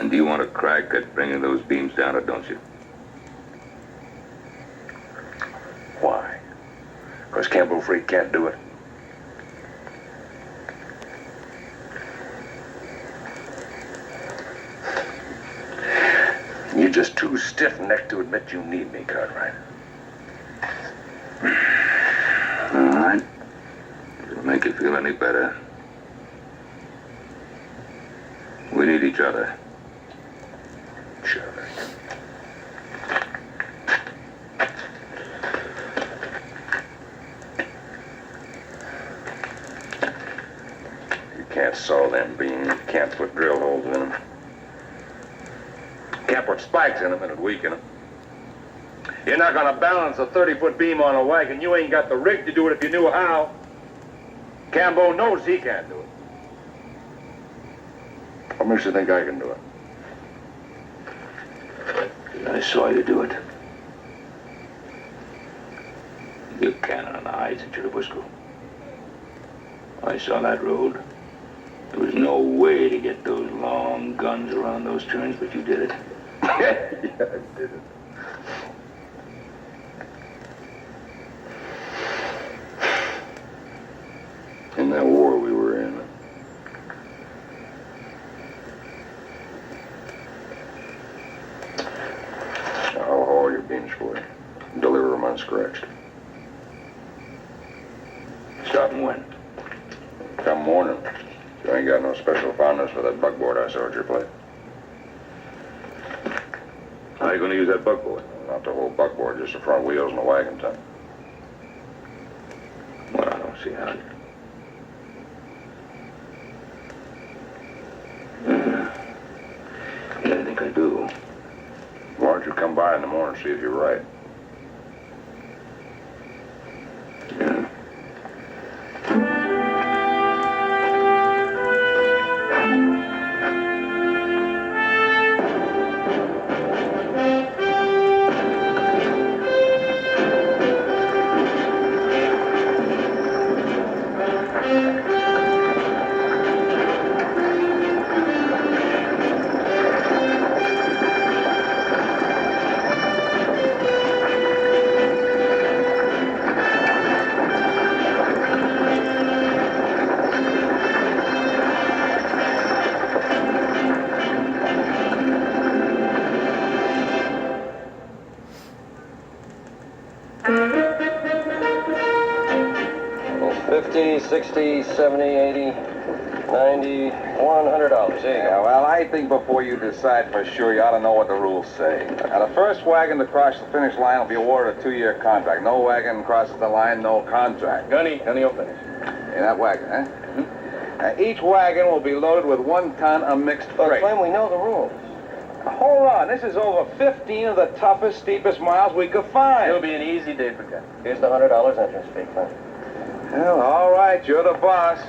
And do you want a crack at bringing those beams down, or don't you? Why? Because Campbell Freak can't do it. You're just too stiff-necked to admit you need me, Cartwright. All right. If it'll make you feel any better. We need each other. Sure. You can't saw them beams. You can't put drill holes in them. Can't put spikes in them and it'd weaken them. You're not going to balance a 30-foot beam on a wagon. You ain't got the rig to do it if you knew how. Cambo knows he can't do it. What makes you think I can do it? I saw you do it. You cannon on the heights at Churubusco. I saw that road. There was no way to get those long guns around those turns, but you did it. Yeah, I did it. In that war we were in. I'll haul your beams for you. Deliver them unscratched. Starting when? Come morning. You ain't got no special fondness for that buckboard I saw at your place. How are you going to use that buckboard? Not the whole buckboard, just the front wheels and the wagon tongue. Well, I don't see how. Yeah, I think I do. Why don't you come by in the morning and see if you're right? Yeah. $50, $60, $70, $80, $90, $100. There you Yeah, go. well, I think before you decide for sure, you ought to know what the rules say. Now, the first wagon to cross the finish line will be awarded a 2-year contract. No wagon crosses the line, no contract. Gunny will finish. In that wagon, huh? Mm-hmm. Each wagon will be loaded with 1 ton of mixed freight. Slim, we know the rules. Hold on, this is over 15 of the toughest, steepest miles we could find. It'll be an easy day for Gunny. Here's the $100 entrance fee, Clint. Well, all right, you're the boss.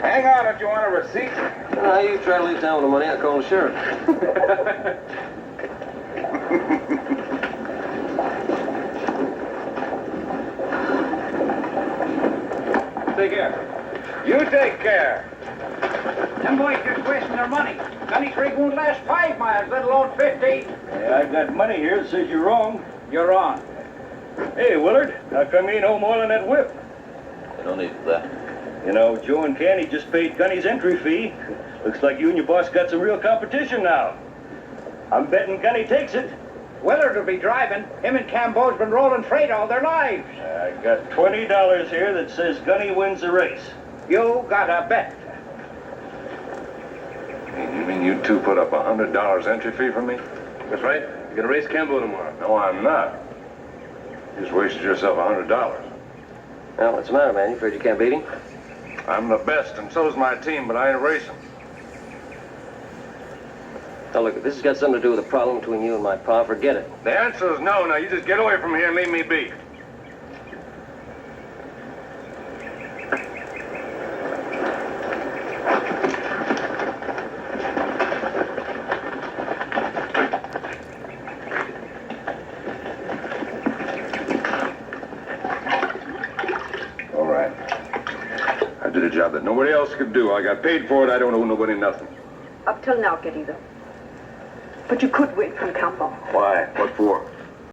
Hang on if you want a receipt. Now, you try to leave town with the money, I'll call the sheriff. Take care. You take care. Them boys just wasting their money. Gunny's rig won't last 5 miles, let alone 50. Yeah, I've got money here that says you're wrong. You're on. Hey, Willard, how come you ain't home oiling that whip? No need for that. You know, Joe and Canny just paid Gunny's entry fee. Looks like you and your boss got some real competition now. I'm betting Gunny takes it. Willard will be driving. Him and Cambo's been rolling freight all their lives. I got $20 here that says Gunny wins the race. You got a bet. You mean you two put up $100 entry fee for me? That's right. You're gonna race Cambo tomorrow. No, I'm not. You just wasted yourself $100. Well, what's the matter, man? You afraid you can't beat him? I'm the best, and so's my team, but I ain't racing. Now, look, if this has got something to do with a problem between you and my pa, forget it. The answer is no. Now, you just get away from here and leave me be. All right. I did a job that nobody else could do. I got paid for it. I don't owe nobody nothing. Up till now, Getty, though. But you could win from Campo. Why? What for?